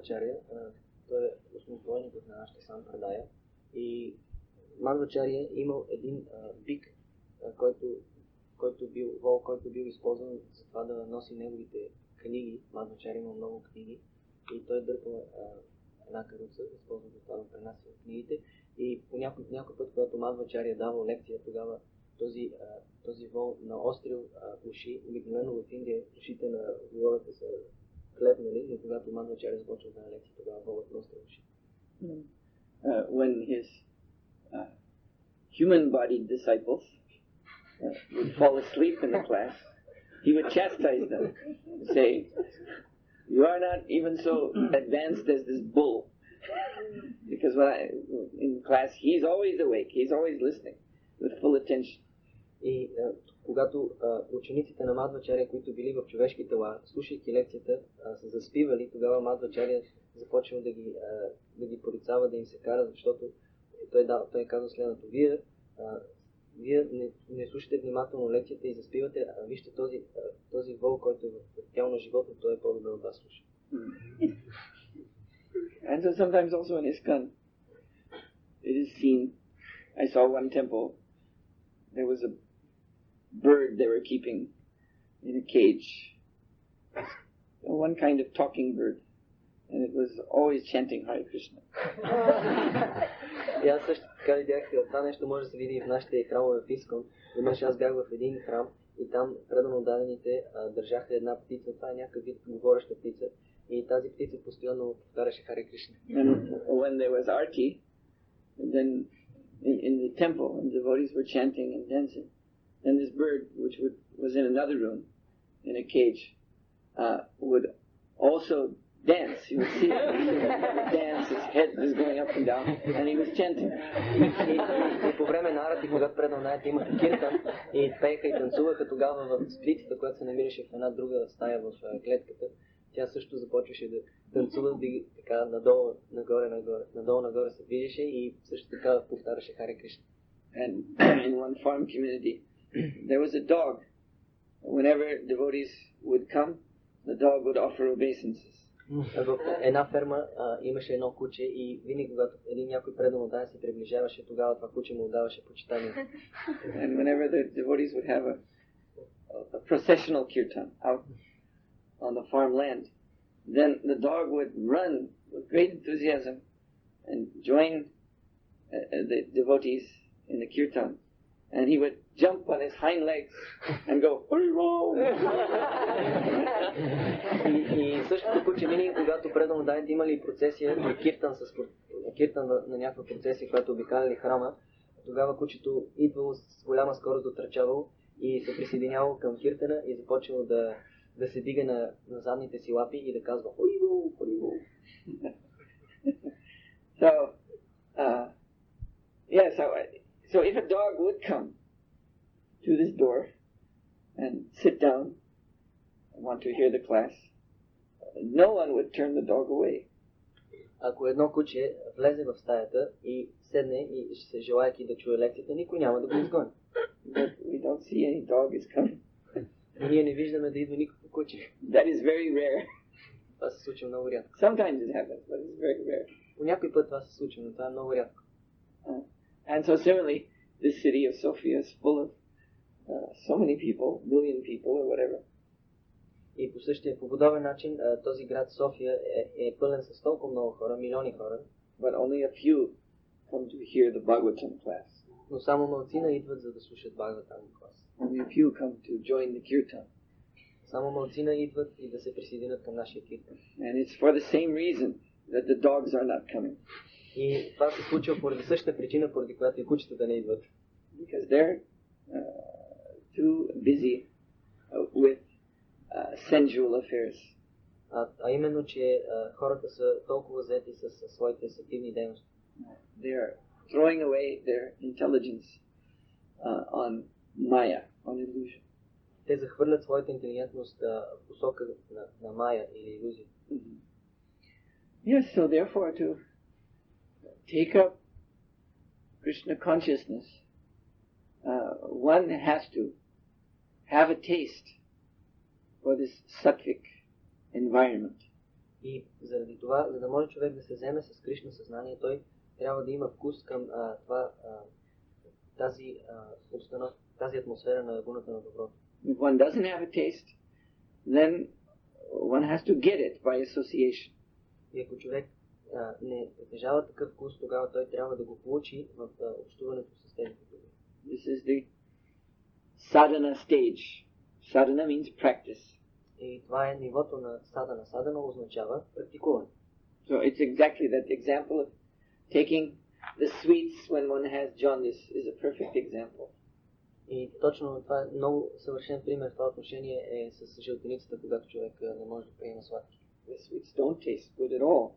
Мадвачаря, той е основоположникът на нашата сампрадая. И Мадвачаря имал един бик, който бил използван за това да носи неговите книги. Мадвачаря имал много книги и той дърпал една каруца, използван за това да пренася книгите. И по някой път, когато Мадвачаря давал лекция, тогава този вол наострил уши. Обикновено в Индия ушите на воловете са клепнали, но когато Мадвачаря започва да лекция, тогава волът наострил уши. When his human-bodied disciples would fall asleep in the class, he would chastise them, say, "You are not even so advanced as this bull." Because in class, he's always awake, he's always listening with full attention. И когато учениците на Мадвачаря, които били в човешки тела, слушайки лекцията, са заспивали, тогава Мадвачаря започва да ги порицава, да им се кара, защото той казва следното: вие не слушате внимателно лекцията и заспивате, а вижте този вол, който е в тяло на живота, той е по-добре от вас слуша. And so sometimes also in ISKCON, it is seen, I saw one temple, there was a bird they were keeping in a cage, one kind of talking bird, and it was always chanting Hare Krishna. И аз също така видях, това нещо може да се види и в нашите храмове в ISKCON. Веднъж аз бях в един храм и там предано дадените държаха една птица, това е някакъв вид говореща птица. И тази птица постоянно повтаряше Харе Кришна. And when there was arti, then in the temple, and devotees were chanting and dancing, then this bird, which was in another room, in a cage, would also dance. You would see him dance, his head was going up and down, and he was chanting. И по време на арати, когато предал наята имаха киртан, и пееха и танцуваха, тогава в птицата, която се намираше в една друга стая в клетката, тя също започваше да танцува, така надолу, нагоре се движеше и също така повтаряше Харе Кришна. And in one farm community, there was a dog. Whenever devotees would come, the dog would offer obeisances. В една ферма имаше едно куче и винаги, когато някой предан отдая се приближаваше, тогава това куче му отдаваше почитание. And whenever the devotees would have a processional kirtan out on the farmland, then the dog would run with great enthusiasm and join the devotees in the kirtan, and he would jump on his hind legs and go Haribo. И същото куче винаги, когато предано дадете имали процесия, киртан на някаква процесия, която обикаляли храма, тогава кучето идвало с голяма скорост, дотрчавало и се присъединявало към киртана и започвало да се дига на задните си лапи и да казва Хорибол, Хорибол. So if a dog would come to this door and sit down and want to hear the class, no one would turn the dog away. Ако едно куче влезе в стаята и седне и се желаейки да чуе лекцията, никой няма да го изгони. But we don't see any dog is coming. Ние не виждаме да идва никакво куче. That is very rare. Това се случва много рядко. Sometimes it happens, but it's very rare. По някой път това се случва, но това е много рядко. And so similarly, this city of Sofia is full of so many people, million people or whatever. И по подобен начин този град София е пълен с толкова много хора, милиони хора. But only a few come to hear the Bhagavatam class. Но само малцина идват за да слушат Бхагаватам клас. Only a few come to join the kirtan. Само малцина идват и да се присъединят към нашия киртан. And it's for the same reason that the dogs are not coming. И това се случва поради същата причина, поради която и кучетата не идват. Because they're too busy with sensual affairs. А именно, че хората са толкова заети с своите сетивни дейности. They are throwing away their intelligence on Maya, on illusion. Те захвърлят своята интелигентност в посока на Майя или илюзия. Yes, so therefore to take up Krishna consciousness, one has to have a taste for this sattvic environment. И заради това, за да може човек да се вземе с Кришна съзнание, той трябва да има вкус към тази атмосфера на гуната на доброто. If one doesn't have a taste, then one has to get it by association. И ако човек не притежава такъв вкус, тогава той трябва да го получи в общуването с тези други. This is the sadhana stage. Sadhana means practice. И това е нивото на садана. Садана означава практикуване. So it's exactly that example of taking the sweets when one has jaundice is a perfect example. И точно това е много съвършен пример в това отношение е с жълтеницата, когато човек не може да приема сладки. The sweets don't taste good at all.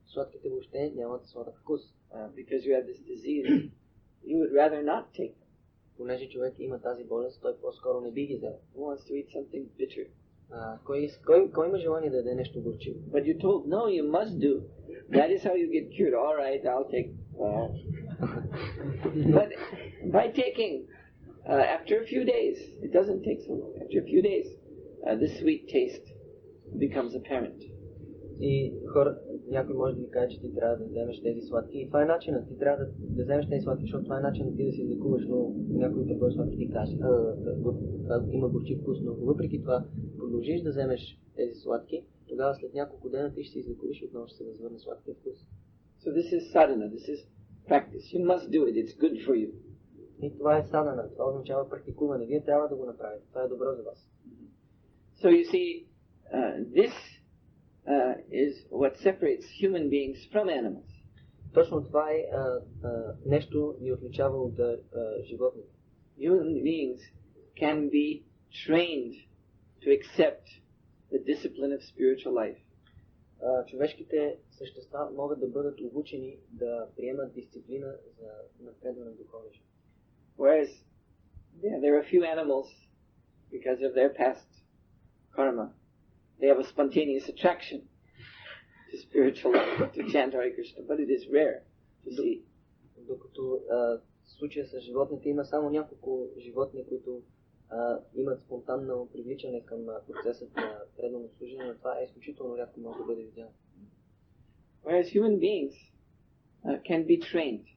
Сладките въобще нямат сладък вкус. Because you have this disease, you would rather not take them. Понеже човек има тази болест, той по-скоро не би ги взел. Who wants to eat something bitter? Кой има желание да яде нещо горчиво? But you told, no, you must do. That is how you get cured. All right, I'll take. But by taking, after a few days, it doesn't take so long. After a few days, the sweet taste becomes apparent. И някой може да ви каже, че ти трябва да вземеш тези сладки. И това е начинът. Ти трябва да вземеш тези сладки, защото това е начинът ти да се излекуваш, но някой търговец сладки ти каже, има горчив вкус, но въпреки това продължиш да вземеш тези сладки, тогава след няколко дена ти ще се излекуваш и отново ще се възвърне сладкия вкус. So this is sadhana, this is practice. You must do it, it's good for you. И това е садана, това означава практикуване. Вие трябва да го направите, това е добро за вас. So you see, this is what separates human beings from animals. Точно това е нещо ни отличава от животните. Human beings can be trained to accept the discipline of spiritual life. Човешките същества могат да бъдат обучени да приемат дисциплина за напредване в духовния живот. Whereas there are a few animals, because of their past karma, they have a spontaneous attraction to spiritual life, to chant Hare Krishna, but it is rare to see. Докато в случая с животните има само няколко животни, които имат спонтанно привличане към процесът на преданно служение, но това е изключително рядко може да бъде видяно. Whereas human beings can be trained.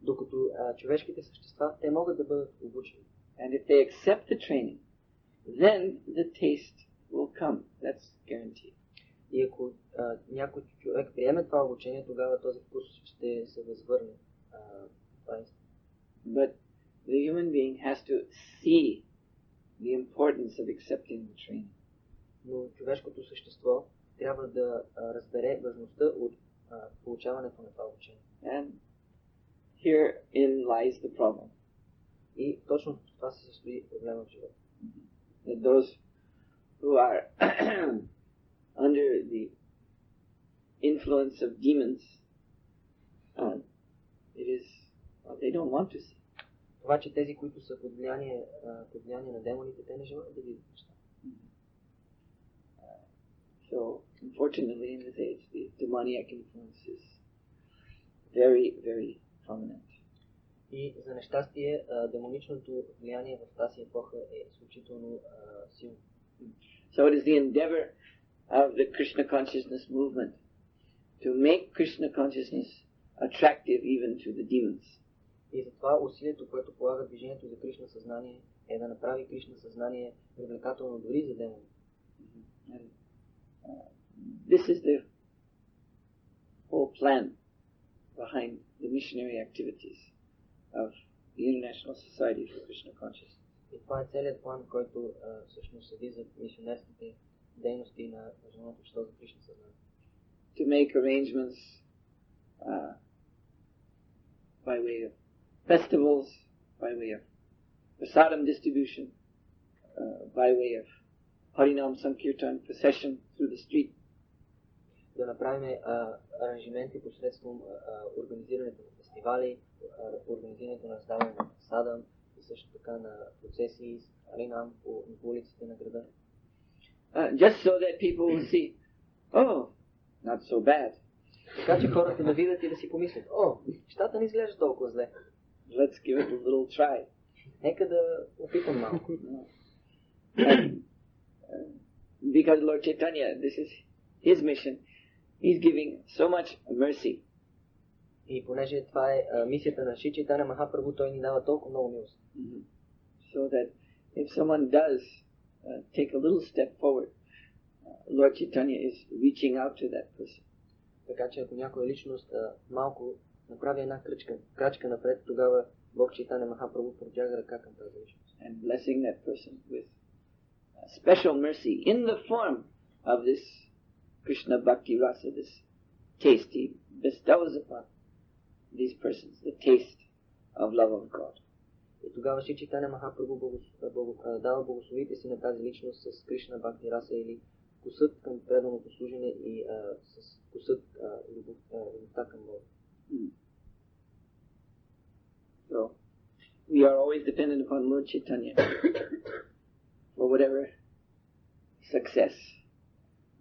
Докато човешките същества, те могат да бъдат обучени. And if they accept the training, then the taste will come. That's guaranteed. И ако някой човек приеме това обучение, тогава този вкус ще се възвърне. But the human being has to see the importance of accepting the training. Но човешкото същество трябва да разбере важността от получаването на това обучение. And herein lies the problem. И точно в това се състои проблема в живота. That those who are under the influence of demons, it is what they don't want to see. Това, че тези, които са под влияние на демоните, те не желаят да видят неща. So, unfortunately, in this age, the demoniac influence is very, very prominent. И за нещастие, демоничното влияние в тази епоха е изключително силно. So it is the endeavor of the Krishna consciousness movement to make Krishna consciousness attractive even to the demons. И затова усилието, което полага движението за Кришна съзнание, е да направи Кришна съзнание привлекателно дори за демони. This is the whole plan behind the missionary activities of the International Society for Krishna Consciousness. И това е целият план, който всъщност седи за мисионерските дейности на Международното общество за Кришна съзнание. To make arrangements by way of festivals, by way of prasadam distribution, by way of Harinam Sankirtan procession through the street. Да направим аранжименти посредством организирането на фестивали, организирането на раздаване на прасадам и също така на процесии с Харинам по улиците на града. Just so that people will see, oh, not so bad. Така че хората да видят и да си помислят, нещата не изглеждат толкова зле. Let's give it a little try. Нека да опитам малко. Because Lord Chaitanya, this is his mission, he's giving so much mercy. И понеже това е мисията на Шри Чайтаня Махапрабху, той ни дава толкова много милост. So that if someone does take a little step forward, Lord Chaitanya is reaching out to that person. Така че ако някоя личност малко направи една крачка напред, тогава Бог Чайтаня Махапрабху протяга ръка към тази личност. And blessing that person with special mercy in the form of this Krishna Bhakti Rasa, this taste he bestows upon these persons, the taste of love of God. И тогава Шри Чайтаня Махапрабху дава благословите си на тази личност с Кришна Бхакти Раса или вкусът към преданото служене и с вкусът любовта към Бога. So, we are always dependent upon Lord Chaitanya for whatever success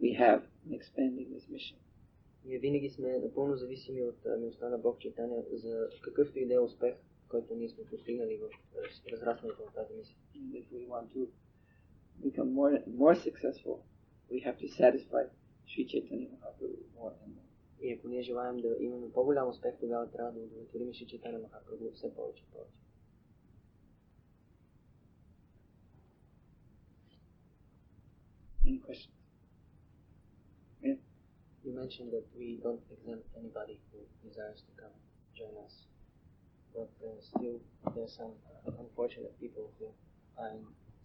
we have in expanding this mission. Ние винаги сме напълно зависими от милостта на Бог Чайтаня за какъвто и да е успех, който ние сме постигнали в разрастването на тази мисия. If we want to become more successful, we have to satisfy Sri Chaitanya Mahaprabhu more and more. И ако ние желаем да имаме по-голям успех, тогава трябва да удовлетворим Шри Чайтаня Махапрабху все повече и повече. Any questions? Yeah. You mentioned that we don't exempt anybody who desires to come join us, but still there are some unfortunate people who are in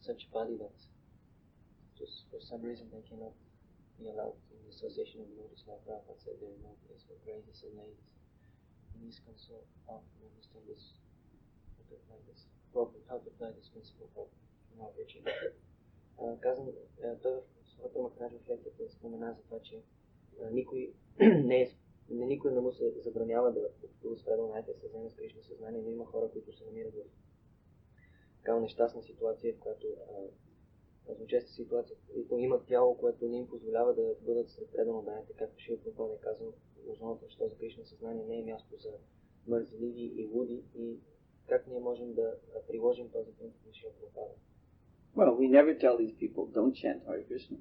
such body that just for some reason they cannot be allowed in the association of devotees. Like Prabhupada said, there is no place for ladies and ladies. And he's concerned how to understand this, how to apply this principle properly in our preaching. Казвам, той в Сухотра Махараджа в лекцията спомена за това, че никой не му се забранява да общува с преданните, да се вземе с Кришна съзнание, но има хора, които се намират в такава нещастна ситуация, в която злочестна ситуация, които имат тяло, което не им позволява да бъдат сред преданните, както Шрила Прабхупада е казал, основното, що за Кришна съзнание не е място за мързеливи и луди, и как ние можем да приложим този принцип на Шрила Прабхупада. Well, we never tell these people, don't chant Hare Krishna.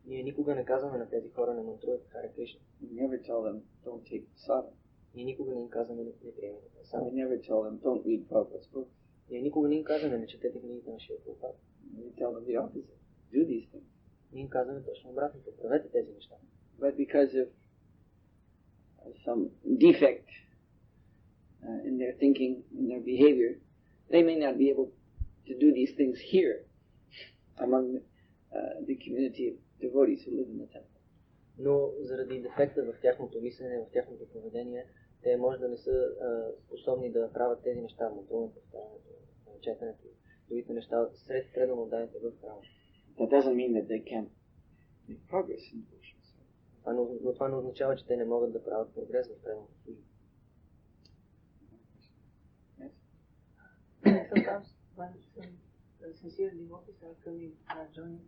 Ние никога не казваме на тези хора не мантруват Харе Кришна. We never tell them, don't take sadhana. Ние никога не им казваме не приемете прасада. We never tell them, don't read Prabhupada's books. Ние никога не им казваме не четете книгите на Шрила Прабхупада. We tell them the opposite. Do these things. Ние им казваме точно обратното. Правете тези неща. But because of some defect in their thinking, in their behavior, they may not be able to do these things here among the community of devotees who live in the temple. Но заради дефекта в тяхното мислене, в тяхното поведение, те може да не са способни да правят тези неща, мудруването, четенето, другите неща сред преданните в храма. That doesn't mean that they can't make progress in devotion. Но това не означава, че те не могат да правят прогрес в преданото служба. Sometimes when some sincere devotees are coming, joining,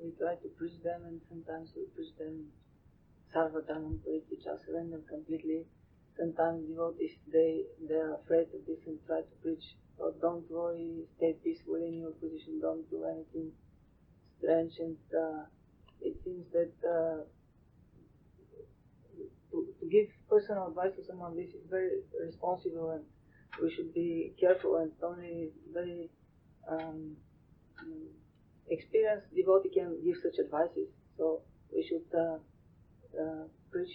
we try to preach them, and sometimes we preach them sarvadharman, we teach us surrender completely. Sometimes devotees they are afraid of this and try to preach, oh, don't worry, stay peaceful in your position, don't do anything strange. And it seems that to give personal advice to someone, this is very responsible, and we should be careful, and only very experienced devotee can give such advices. So we should preach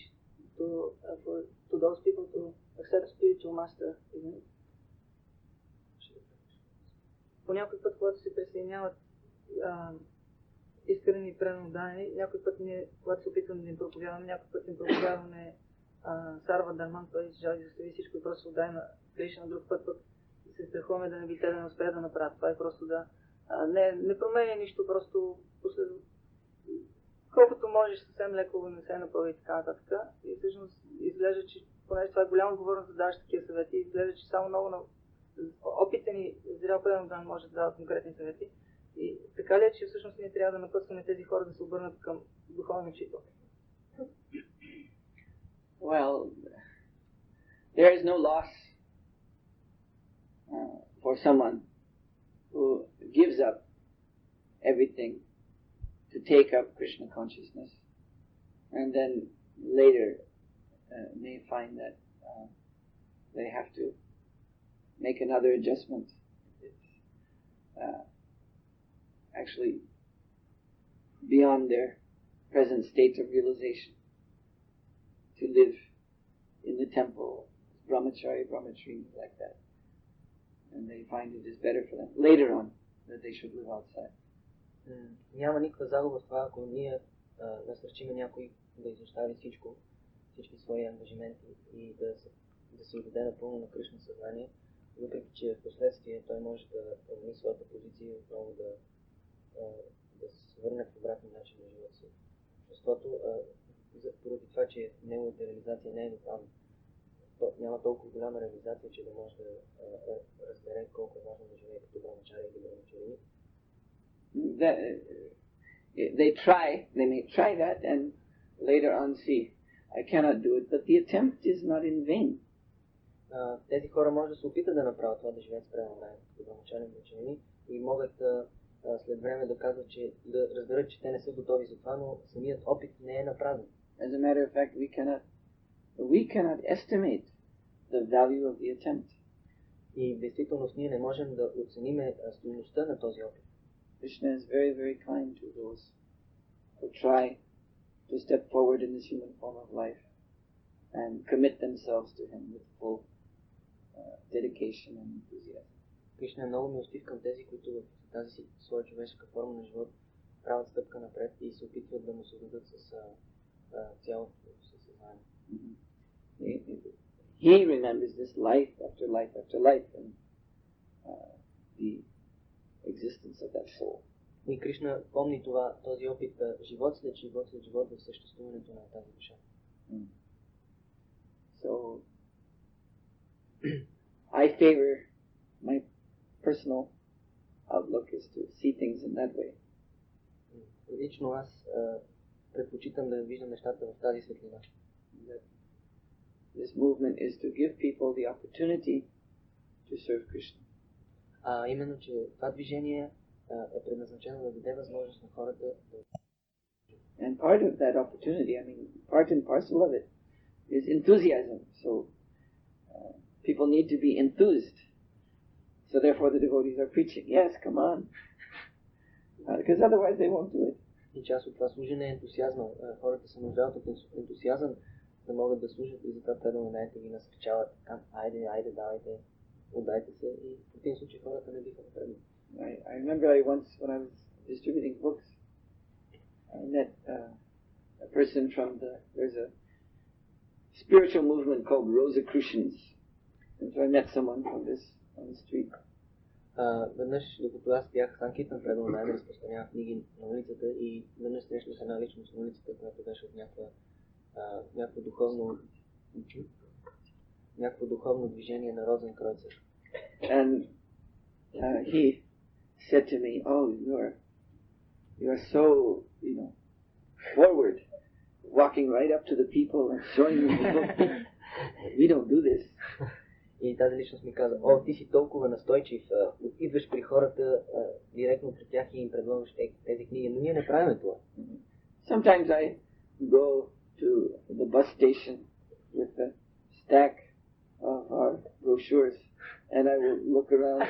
to those people to accept spiritual master, isn't it? По някой път, когато се присъединяват искрени преданни, някой път ние, когато се опитваме да им проповядваме, някой път им проповядваме Сарва Дарман, т.е. жали за себе всичко и просто отдай на Кришна, друг път се страхуваме да не би те да не успеят да направят. Това е просто да не променя нищо, просто колкото можеш съвсем леко не се направи и така нататък. И всъщност изглежда, че понеже това е голяма отговорност да даваш такива съвети, изглежда, че само много опитен и зрял предан може да дава конкретни съвети. И така ли е, че всъщност ние трябва да напътстваме тези хора да се обърнат към духовен учител? Well, there is no loss for someone who gives up everything to take up Krishna consciousness, and then later may find that they have to make another adjustment. It's actually beyond their present state of realization to live in the temple, brahmachari, like that. And they find it is better for them later on that they should live outside. Няма никаква загуба в това, ако ние насърчиме някой да изостави всички свои ангажименти и да се отдаде напълно на Кришна съзнание, въпреки че в последствие той може да промени своята позиция и отново да се върне в обратен начин на живота си. Защото поради това, че неговата реализация не е дотам, няма толкова голяма реализация, че да може да разбере колко е важно да живее като брамачари или брамачарини. They may try that and later on see, I cannot do it, but the attempt is not in vain. Тези хора може да се опитат да направят това, да живеят с преданно като брамачари и брамачарини и могат след време да казват, че да разберат, че те не са готови за това, но самият опит не е напразен. As a matter of fact, we cannot estimate the value of the attempt. И в действителност ние не можем да оцениме стойността на този опит. Krishna is very, very kind to those who try to step forward in this human form of life and commit themselves to Him with full dedication and enthusiasm. Кришна е много милостив към тези, които в тази си своя човешка форма на живот правят стъпка напред и се опитват да му се отдадат с цялото съзнание. He remembers this life after life after life and the existence of that soul. И Кришна помни този опит живот след живот в съществуването на тази душа. So I favor, my personal outlook is to see things in that way. Лично аз предпочитам да виждам нещата в тази светлина. This movement is to give people the opportunity to serve Krishna. Именно, че това движение е предназначено да даде възможност на хората да... And part of that opportunity, part and parcel of it, is enthusiasm. So people need to be enthused. So therefore the devotees are preaching, yes, come on. Because otherwise they won't do it. И част от това служене е ентусиазма. Хората се нуждаят от ентусиазъм, да могат да служат и затова преданно ги насърчават. Айде, давайте, отдайте се и в противен случай хората не биха напреднали. I remember once when I was distributing books, I met a person from there's a spiritual movement called Rosicrucians. And so I met someone from this on the street. Веднъж, докато аз бях санкитан преданно да разпространявах книги на улицата и веднъж срещнах една личност на улицата, която беше от някакво духовно движение на Розенкройцер. And he said to me, "Oh, you are so, forward, walking right up to the people and showing them the book. We don't do this." И тази личност ми каза, ти си толкова настойчив, идваш при хората, директно при тях и им предлагаш тези книги, но ние не правим това. Sometimes I go to the bus station with a stack of our brochures and I will look around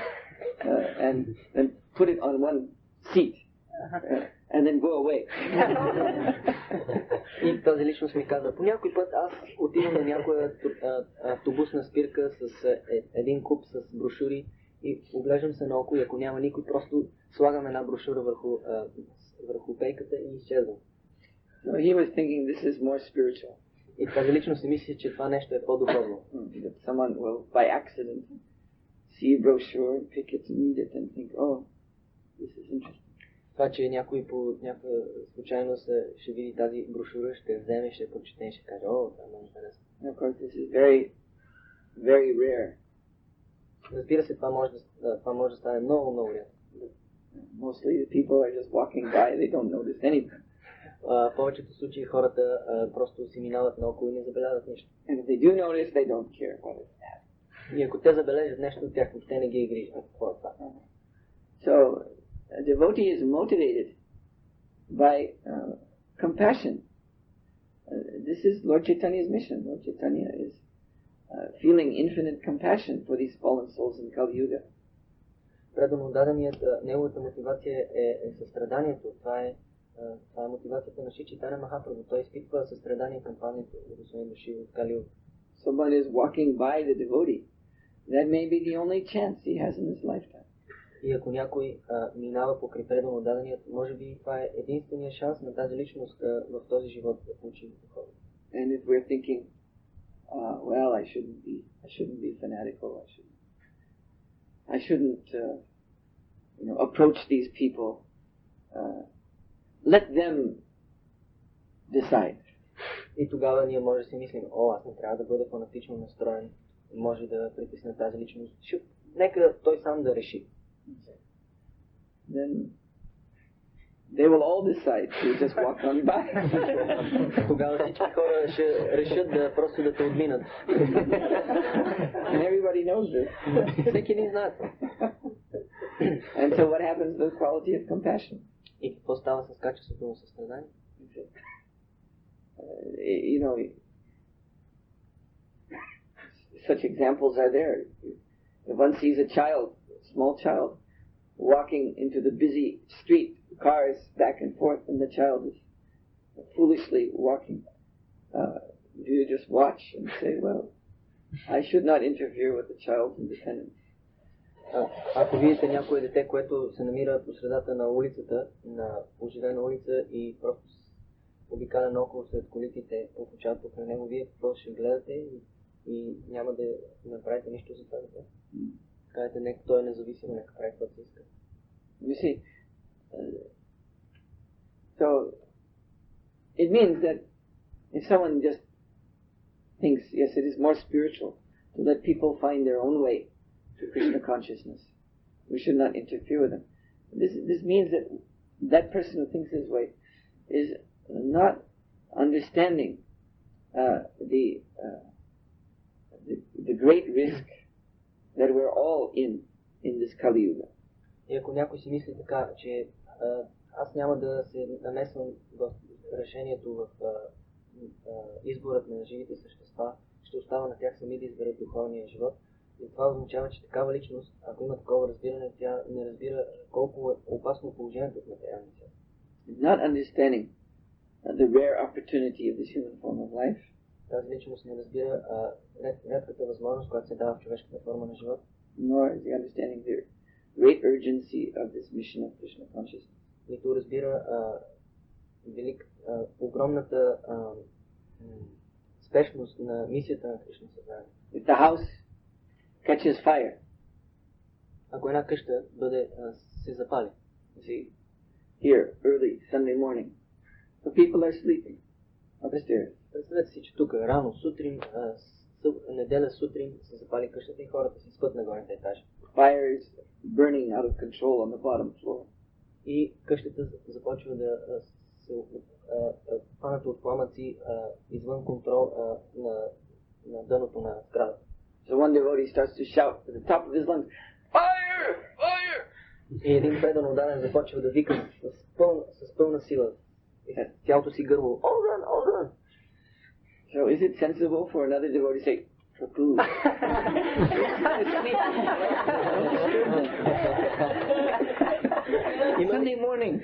and put it on one seat and then go away. И тази личност ми каза, по някой път аз отивам на някоя автобусна спирка с един куп с брошури и оглеждам се наоколо и ако няма никой, просто слагам една брошура върху пейката и изчезвам. So he was thinking this is more spiritual. И тази личност си мисли, че това нещо е по-духовно. That someone will by accident see a brochure, pick it and read it and think, oh, this is interesting. Това, че някой по някаква случайност ще види тази брошура, ще вземе, ще прочете и ще каже, това е много интересно. Of course, this is very, very rare. Разбира се, това може да стане много, много рядко. Mostly the people are just walking by, they don't notice anything. В повечето случаи хората просто си минават наоколо и не забелязват нищо. And if they do notice, they don't care what is that. И ако те забележат нещо, те не ги грижат. So, a devotee is motivated by compassion. This is Lord Chaitanya's mission. Lord Chaitanya is feeling infinite compassion for these fallen souls in Kali Yuga. Преданодаденият, неговата мотивация е състраданието. Това е мотивацията на Шри Чайтания Махапрабху. Той изпитва състрадание към паметните благословени души от Кали Юга. Someone is walking by the devotee. That may be the only chance he has in his lifetime. И ако някой минава покрай преданодаденият, може би това е единствения шанс на тази личност в този живот да получи духовно. And if we're thinking, well, I shouldn't be fanatical. I shouldn't approach these people. Let them decide. И тогава ние може да си мислим, аз не трябва да бъда фанатично настроен, може да притисна тази личност. Нека той сам да реши. Then they will all decide to just walk on by. Тогава всички хора ще решат да просто да те отминат. And everybody knows this. Всеки един знае. And so what happens to the quality of compassion? И какво става с качеството на състрадание? Such examples are there. If one sees a small child, walking into the busy street, cars back and forth, and the child is foolishly walking, do you just watch and say, well, I should not interfere with the child's independence? Ако видите някое дете, което се намира по средата на улицата, на оживена улица и просто обикаля наоколо след колите, получават покрай него, вие какво ще гледате и няма да направите нищо за това дете? Кажете, нека той е независим, нека прави каквото си иска. You see, so it means that if someone just thinks, yes, it is more spiritual to let people find their own way to Krishna consciousness, we should not interfere with them. This means that that person who thinks this way is not understanding the great risk that we're all in this Kali Yuga. И ако някой си мисли така, че аз няма да се намесвам в решението, в изборът на живите същества, ще остава на тях сами да изберат духовния живот. И това означава, че такава личност, ако има такова разбиране, тя не разбира колко е опасно положението в материалния свят. Not understanding the rare opportunity of this human form of life. Тази личност не разбира редката възможност, която се дава в човешката форма на живот. Nor is he understanding the great urgency of this mission of Krishna consciousness. Нито разбира огромната спешност на мисията на Кришна съзнание. If the house catches fire, ако една къща се запали, see, here early Sunday morning, the people are sleeping upstairs. Представете си, че тук рано сутрин, неделя сутрин се запали къщата и хората си спът на горните етажи. Fire is burning out of control on the bottom floor. И къщата започва да се хванат от пламъци извън контрол на дъното на сградата. So one devotee starts to shout at the top of his lungs, "Fire! Fire!" И един преданодаден започва да вика с пълна сила, цялото си гърло, "Огън! Огън!" So is it sensible for another devotee to say, "Prabhu"? Sunday morning.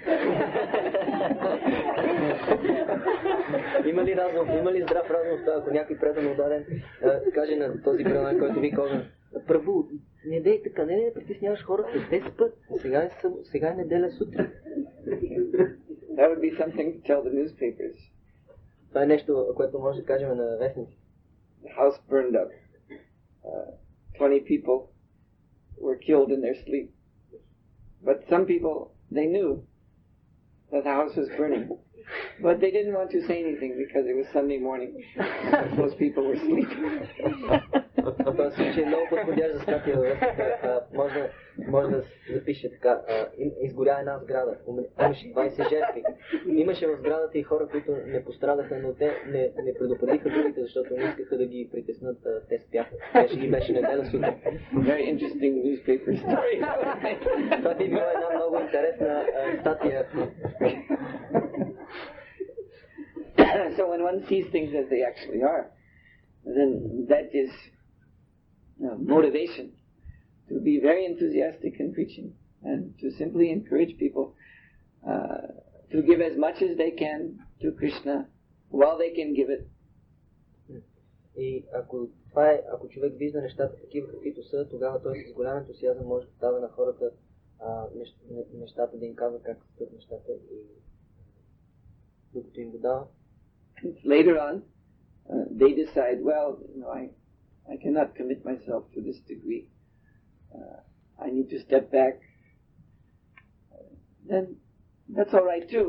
Има ли здрав разум в това, ако някой преданодаден каже на този преданодаден, който вика огън, "Прабу, не дей така, не притесняваш хората, те спът, сега е неделя сутрин." That would be something to tell the newspapers. Това е нещо, което може да кажем на вестници. The house burned up. 20 people were killed in their sleep. But some people, they knew that the house was burning. But they didn't want to say anything because it was Sunday morning. Most people were sleeping. В този случай е много подходяща статия във вестника. Може да запише така. Изгоря една сграда. Имаше 20 жертви. Имаше в сградата и хора, които не пострадаха, но те не предупредиха другите, защото не искаха да ги притеснат. Те спяха. Беше неделя сутрин. Very interesting newspaper story. Това би била една много интересна статия. So when one sees things as they actually are, then that is motivation to be very enthusiastic in preaching and to simply encourage people to give as much as they can to Krishna while they can give it. И ако човек вижда нещата такива каквито са, тогава той с голям ентусиазъм може да дава на хората нещата, да им казва как стоят нещата и докато им го дава. Later on, they decide, well, I cannot commit myself to this degree. I need to step back. Then that's all right too.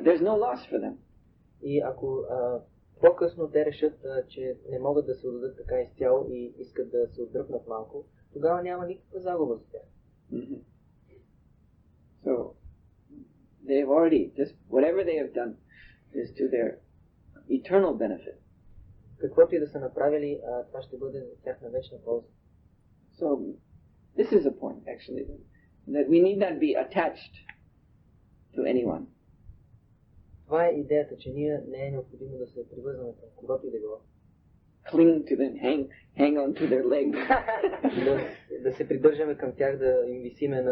There's no loss for them. И ако по-късно те решат, че не могат да се отдадат така изцяло и искат да се отдръпнат малко, тогава няма никаква загуба за тях. Mm-hmm. So they've already just whatever they have done is to their eternal benefit. Каквото и да са направили, това ще бъде за тяхна вечна полза. So this is a point actually that we need not be attached to anyone. Това е идеята, че ние не е необходимо да се привързваме към когото и да било. Cling to them, hang on to their legs. да се придържаме към тях, да им висиме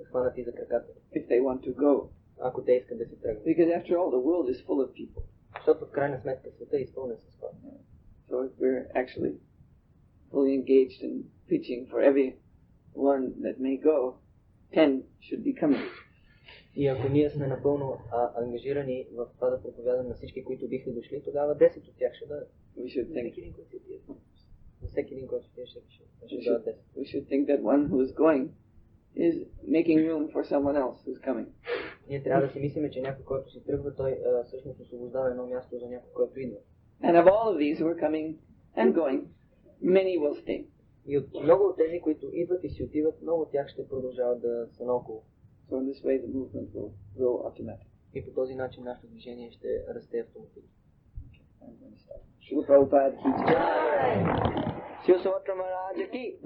хванати за краката. If they want to go. Ако те искат да се тръгнат. Because after all, the world is full of people. Защото в крайна сметка света е изпълнен с хора. So if we're actually fully engaged in preaching for everyone that may go, 10 should be coming. И ако ние сме напълно ангажирани в това да проповядаме на всички, които биха дошли, тогава 10 от тях ще дадат. We should think. Всеки един, който ще дадат 10. We should think that one who is going is making room for someone else who's coming. Ние трябва да си мислиме, че някой, който си тръгва, той всъщност освобождава едно място за някой, който идва. And of all of these who are coming and going, many will stay. И от много от тези, които идват и си отиват, много от тях ще продължават да са наоколо. So in this way the movement will grow automatically. И по този начин нашето движение ще расте автоматично. Shri Prabhupada ki jai. Сухотра Махараджа ки.